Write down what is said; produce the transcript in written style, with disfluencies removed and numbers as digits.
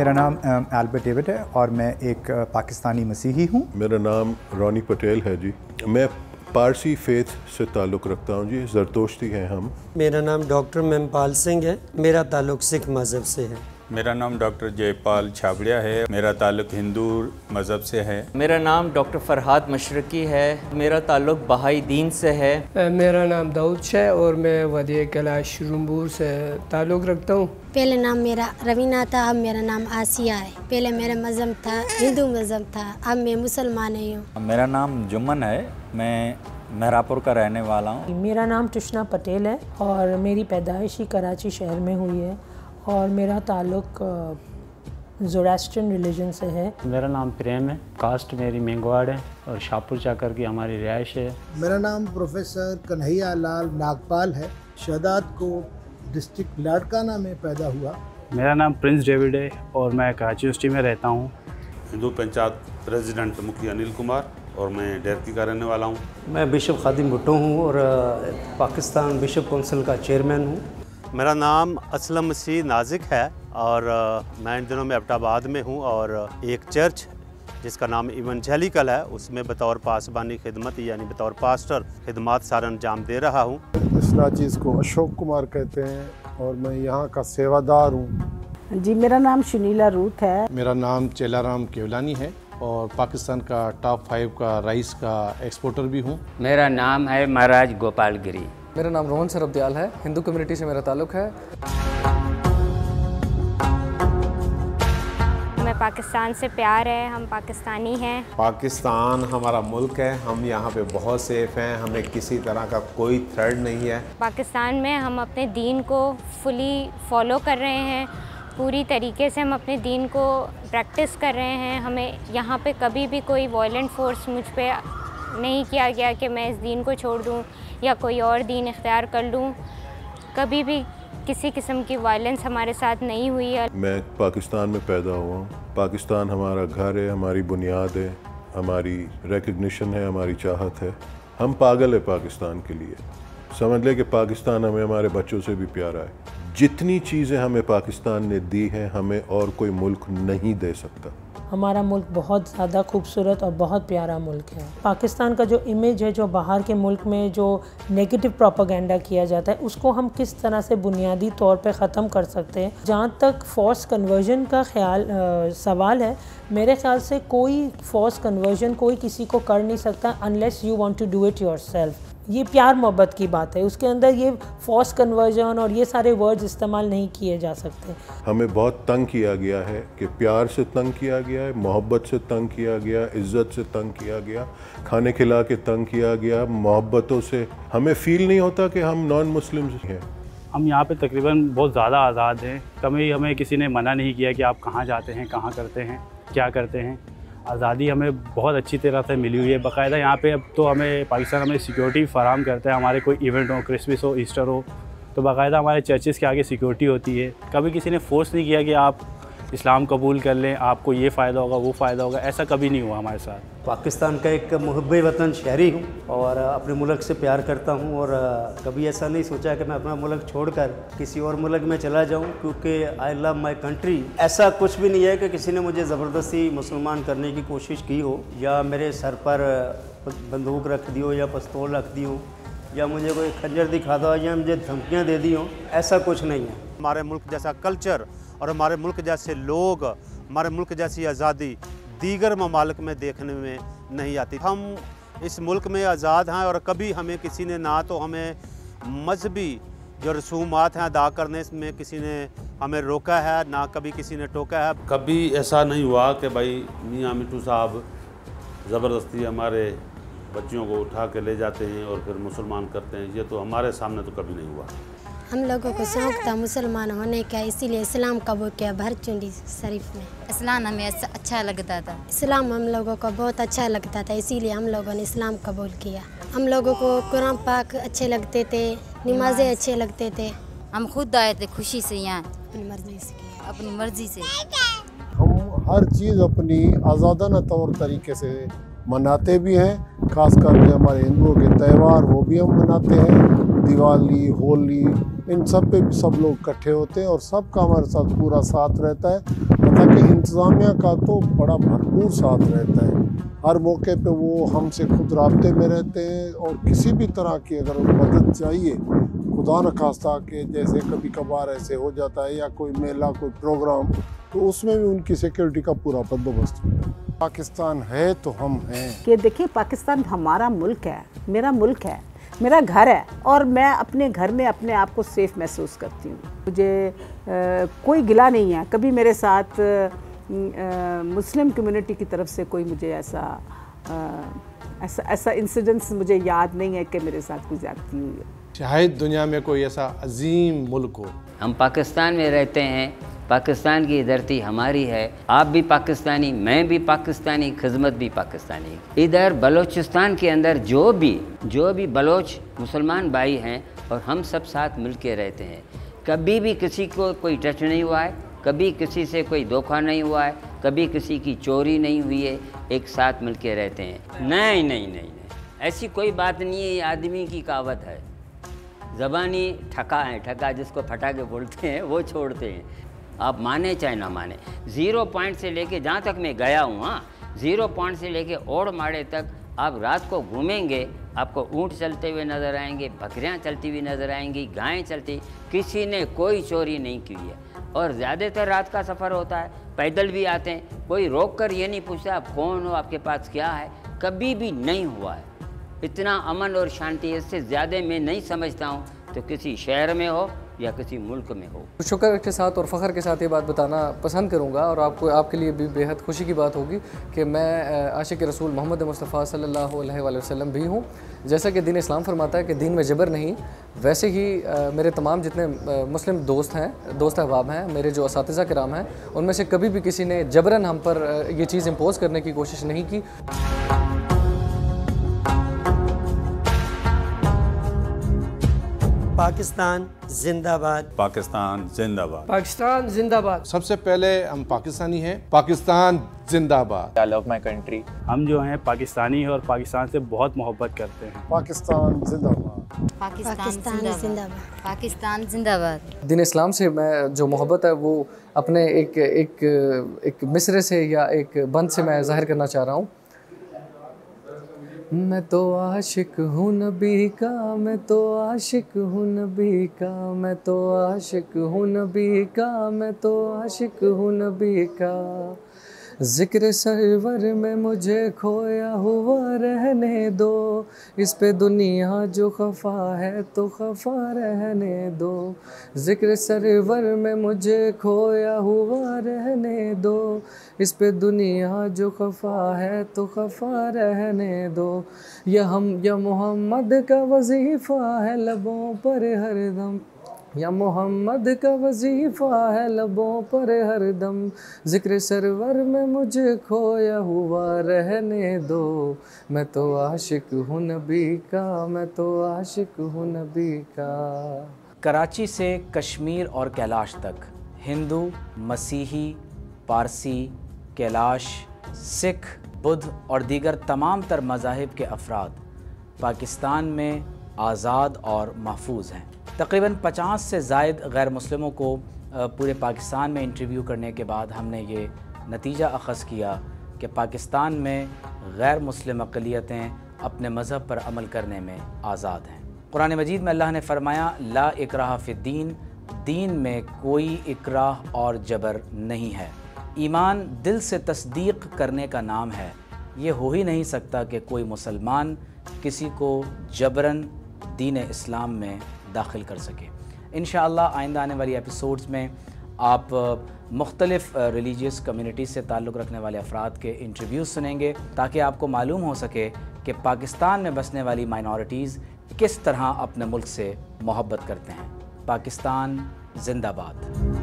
मेरा नाम Albert David है और मैं एक पाकिस्तानी मसीही हूँ। मेरा नाम रॉनी पटेल है जी। मैं पारसी फेथ से ताल्लुक़ रखता हूँ जी, ज़रतोश्ती हैं हम। मेरा नाम डॉक्टर मेमपाल सिंह है, मेरा ताल्लुक़ सिख मज़हब से है। मेरा नाम डॉक्टर जयपाल छाबड़िया है, मेरा ताल्लुक़ हिंदू मज़हब से है। मेरा नाम डॉक्टर फ़रहाद मशरकी है, मेरा ताल्लुक़ बहाई दीन से है। मेरा नाम दाऊद है और मैं वदी कैलाश रुम्बूर से ताल्लुक़ रखता हूँ। पहले नाम मेरा रवीना था, अब मेरा नाम आसिया है। पहले मेरा मज़हब था हिंदू मज़हब था, अब मैं मुसलमान हूँ। मेरा नाम जुम्मन है, मैं महरापुर का रहने वाला हूँ। मेरा नाम तुष्ना पटेल है और मेरी पैदाइश ही कराची शहर में हुई है और मेरा ताल्लुक़ ज़ोरास्ट्रियन रिलीजन से है। मेरा नाम प्रेम है, कास्ट मेरी मेंगवाड़ है और शाहपुर चाकर की हमारी रिहाइश है। मेरा नाम प्रोफेसर कन्हैया लाल नागपाल है, शहदाद को डिस्ट्रिक्ट लाड़काना में पैदा हुआ। मेरा नाम प्रिंस डेविड है और मैं कराची यूनिवर्सिटी में रहता हूँ। हिंदू पंचायत रेजिडेंट मुखी अनिल कुमार और मैं डेरकी का रहने वाला हूँ। मैं बिशप खादिम भुट्टो हूँ और पाकिस्तान बिशप काउंसिल का चेयरमैन हूँ। मेरा नाम असलम मसीह नाजिक है और मैं इन दिनों में एबटाबाद में हूँ और एक चर्च जिसका नाम इवेंजेलिकल है उसमें बतौर पासबानी खिदमत यानी बतौर पास्टर खिदमत सारा अंजाम दे रहा हूँ। इस नाचीज़ को अशोक कुमार कहते हैं और मैं यहाँ का सेवादार हूँ। जी, मेरा नाम सुनीला रूथ है। मेरा नाम चेलाराम केवलानी है और पाकिस्तान का टॉप 5 का राइस का एक्सपोर्टर भी हूँ। मेरा नाम है महाराज गोपाल गिरी। मेरा नाम रोहन सरबदयाल है, हिंदू कम्युनिटी से मेरा ताल्लुक़ है। हमें पाकिस्तान से प्यार है, हम पाकिस्तानी हैं। पाकिस्तान हमारा मुल्क है, हम यहाँ पे बहुत सेफ़ हैं, हमें किसी तरह का कोई थ्रेट नहीं है। पाकिस्तान में हम अपने दीन को फुली फॉलो कर रहे हैं, पूरी तरीके से हम अपने दीन को प्रैक्टिस कर रहे हैं। हमें यहाँ पे कभी भी कोई वायलेंट फोर्स मुझ पे नहीं किया गया कि मैं इस दीन को छोड़ दूँ या कोई और दीन इख्तियार कर लूँ। कभी भी किसी किस्म की वायलेंस हमारे साथ नहीं हुई है। मैं पाकिस्तान में पैदा हुआ हूँ। पाकिस्तान हमारा घर है, हमारी बुनियाद है, हमारी रिकग्निशन है, हमारी चाहत है। हम पागल है पाकिस्तान के लिए। समझ ले कि पाकिस्तान हमें हमारे बच्चों से भी प्यारा है। जितनी चीज़ें हमें पाकिस्तान ने दी हैं हमें और कोई मुल्क नहीं दे सकता। हमारा मुल्क बहुत ज़्यादा खूबसूरत और बहुत प्यारा मुल्क है। पाकिस्तान का जो इमेज है, जो बाहर के मुल्क में जो नेगेटिव प्रोपेगेंडा किया जाता है, उसको हम किस तरह से बुनियादी तौर पे ख़त्म कर सकते हैं। जहाँ तक फ़ोर्स कन्वर्जन का सवाल है, मेरे ख़्याल से कोई फ़ोर्स कन्वर्जन कोई किसी को कर नहीं सकता unless you want to do it yourself. ये प्यार मोहब्बत की बात है, उसके अंदर ये फ़ोर्स कन्वर्जन और ये सारे वर्ड्स इस्तेमाल नहीं किए जा सकते। हमें बहुत तंग किया गया है कि प्यार से तंग किया गया है, मोहब्बत से तंग किया गया, इज़्ज़त से तंग किया गया, खाने खिला के तंग किया गया, मोहब्बतों से हमें फ़ील नहीं होता कि हम नॉन मुस्लिम हैं। हम यहाँ पे तकरीबन बहुत ज़्यादा आज़ाद हैं। कभी हमें किसी ने मना नहीं किया कि आप कहाँ जाते हैं, कहाँ करते हैं, क्या करते हैं। आज़ादी हमें बहुत अच्छी तरह से मिली हुई है। बाकायदा यहाँ पे अब तो हमें पाकिस्तान हमें सिक्योरिटी फराहम करता है। हमारे कोई इवेंट हो, क्रिसमस हो, ईस्टर हो, तो बाकायदा हमारे चर्चेज़ के आगे सिक्योरिटी होती है। कभी किसी ने फोर्स नहीं किया कि आप इस्लाम कबूल कर लें, आपको ये फ़ायदा होगा, वो फ़ायदा होगा, ऐसा कभी नहीं हुआ हमारे साथ। पाकिस्तान का एक मुहब्बे वतन शहरी हूँ और अपने मुल्क से प्यार करता हूँ और कभी ऐसा नहीं सोचा कि मैं अपना मुल्क छोड़कर किसी और मुल्क में चला जाऊँ, क्योंकि आई लव माई कंट्री। ऐसा कुछ भी नहीं है कि किसी ने मुझे ज़बरदस्ती मुसलमान करने की कोशिश की हो या मेरे सर पर बंदूक रख दी हो या पिस्तौल रख दी हो या मुझे कोई खंजर दिखाता हो या मुझे धमकियाँ दे दी हों, ऐसा कुछ नहीं है। हमारे मुल्क जैसा कल्चर और हमारे मुल्क जैसे लोग, हमारे मुल्क जैसी आज़ादी दीगर ममालिक में देखने में नहीं आती। हम इस मुल्क में आज़ाद हैं और कभी हमें किसी ने ना तो हमें मजहबी जो रसूमात हैं अदा करने में किसी ने हमें रोका है, ना कभी किसी ने टोका है। कभी ऐसा नहीं हुआ कि भाई मियाँ मिट्टू साहब ज़बरदस्ती हमारे बच्चियों को उठा के ले जाते हैं और फिर मुसलमान करते हैं। ये तो हमारे सामने तो कभी नहीं हुआ। हम लोगों को शौक था मुसलमान होने का, इसीलिए इस्लाम कबूल किया भरचुंडी शरीफ में। इस्लाम हमें अच्छा लगता था। इस्लाम हम लोगों को बहुत अच्छा लगता था, इसीलिए हम लोगों ने इस्लाम कबूल किया। हम लोगों को कुरान पाक अच्छे लगते थे, नमाज़ें अच्छे लगते थे। हम खुद आए थे खुशी से यहाँ, अपनी मर्जी से किया। अपनी मर्जी से हम हर चीज़ अपनी आज़ादाना तौर तरीके से मनाते भी हैं, खास करके हमारे हिंदुओं के त्यौहार वो भी हम मनाते हैं। दिवाली, होली, इन सब पे सब लोग इकट्ठे होते हैं और सबका हमारे साथ पूरा साथ रहता है। तथा कि इंतज़ामिया का तो बड़ा भरपूर साथ रहता है। हर मौके पे वो हमसे खुद राब्ते में रहते हैं और किसी भी तरह की अगर मदद चाहिए, खुदा न खास्ता के जैसे कभी कभार ऐसे हो जाता है या कोई मेला, कोई प्रोग्राम, तो उसमें भी उनकी सिक्योरिटी का पूरा बंदोबस्त होता है। पाकिस्तान है तो हम हैं। कि देखिए, पाकिस्तान हमारा मुल्क है, मेरा मुल्क है, मेरा घर है और मैं अपने घर में अपने आप को सेफ महसूस करती हूँ। मुझे कोई गिला नहीं है। कभी मेरे साथ मुस्लिम कम्युनिटी की तरफ से कोई मुझे ऐसा इंसिडेंट्स मुझे याद नहीं है कि मेरे साथ कोई ज़्यादती हुई है। शायद दुनिया में कोई ऐसा अजीम मुल्क हो। हम पाकिस्तान में रहते हैं, पाकिस्तान की धरती हमारी है। आप भी पाकिस्तानी, मैं भी पाकिस्तानी, खिदमत भी पाकिस्तानी। इधर बलोचिस्तान के अंदर जो भी बलोच मुसलमान भाई हैं और हम सब साथ मिल के रहते हैं। कभी भी किसी को कोई टच नहीं हुआ है, कभी किसी से कोई धोखा नहीं हुआ है, कभी किसी की चोरी नहीं हुई है। एक साथ मिल के रहते हैं। नहीं, ऐसी कोई बात नहीं है। ये आदमी की कहावत है, ज़बानी ठका है, ठका जिसको फटाके बोलते हैं वो छोड़ते हैं। आप माने चाहे ना माने, 0 पॉइंट से लेके जहाँ तक मैं गया हूँ, हाँ, 0 पॉइंट से लेके ओड़ माड़े तक आप रात को घूमेंगे, आपको ऊँट चलते हुए नज़र आएंगे, बकरियाँ चलती हुई नज़र आएंगी, गायें चलती। किसी ने कोई चोरी नहीं की है और ज़्यादातर रात का सफ़र होता है। पैदल भी आते हैं, कोई रोक कर ये नहीं पूछता आप कौन हो, आपके पास क्या है। कभी भी नहीं हुआ है। इतना अमन और शांति इससे ज़्यादा मैं नहीं समझता हूँ तो किसी शहर में हो या किसी मुल्क में हो। शुक्र के साथ और फ़ख्र के साथ ये बात बताना पसंद करूँगा और आपके लिए भी बेहद खुशी की बात होगी कि मैं आशिक रसूल मोहम्मद मुस्तफ़ा सल्लल्लाहु अलैहि वसल्लम भी हूँ। जैसा कि दीन इस्लाम फरमाता है कि दीन में जबर नहीं, वैसे ही मेरे तमाम जितने मुस्लिम दोस्त अहबाब हैं, मेरे जो असातिज़ा किराम हैं, उनमें से कभी भी किसी ने जबरन हम पर ये चीज़ इम्पोज़ करने की कोशिश नहीं की। पाकिस्तान जिंदाबाद। पाकिस्तान जिंदाबाद। पाकिस्तान जिंदाबाद। सबसे पहले हम पाकिस्तानी हैं। पाकिस्तान जिंदाबाद। I love my country. हम जो हैं पाकिस्तानी हैं और पाकिस्तान से बहुत मोहब्बत करते हैं। पाकिस्तान जिंदाबाद। पाकिस्तान जिंदाबाद। पाकिस्तान जिंदाबाद। दीन इस्लाम से मैं जो मोहब्बत है वो अपने एक मिसरे से या एक बंद से मैं ज़ाहिर करना चाह रहा हूँ। मैं तो आशिक हूँ नबी का, मैं तो आशिक हूँ नबी का, मैं तो आशिक हूँ नबी का, मैं तो आशिक हूँ नबी का। ज़िक्र सरवर में मुझे खोया हुआ रहने दो, इस पे दुनिया जो खफा है तो खफा रहने दो। ज़िक्र सरवर में मुझे खोया हुआ रहने दो, इस पे दुनिया जो खफा है तो खफा रहने दो। या मोहम्मद का वजीफ़ा है लबों पर हरदम, या मोहम्मद का वजीफ़ा है लबों पर हरदम। ज़िक्र सरवर में मुझे खोया हुआ रहने दो, मैं तो आशिक हूँ नबी का, मैं तो आशिक हूँ नबी का। कराची से कश्मीर और कैलाश तक हिंदू, मसीही, पारसी, कैलाश, सिख, बुद्ध और दीगर तमाम तर मज़ाहिब के अफराद पाकिस्तान में आज़ाद और महफूज हैं। तकरीबन 50 से ज़ायद गैर मुस्लिमों को पूरे पाकिस्तान में इंटरव्यू करने के बाद हमने ये नतीजा अख़ज़ किया कि पाकिस्तान में गैर मुस्लिम अक़लियतें अपने मज़हब पर अमल करने में आज़ाद हैं। कुरान मजीद में अल्लाह ने फ़रमाया, ला इकराह फ़िद्दीन, दीन में कोई इकराह और जबर नहीं है। ईमान दिल से तस्दीक करने का नाम है। ये हो ही नहीं सकता कि कोई मुसलमान किसी को जबरन दीन इस्लाम में दाखिल कर सके। इंशाअल्लाह आइंदा आने वाली एपिसोड्स में आप मुख्तलिफ़ रिलीजियस कम्युनिटी से ताल्लुक़ रखने वाले अफराद के इंटरव्यूज़ सुनेंगे ताकि आपको मालूम हो सके कि पाकिस्तान में बसने वाली माइनॉरिटीज़ किस तरह अपने मुल्क से मोहब्बत करते हैं। पाकिस्तान जिंदाबाद।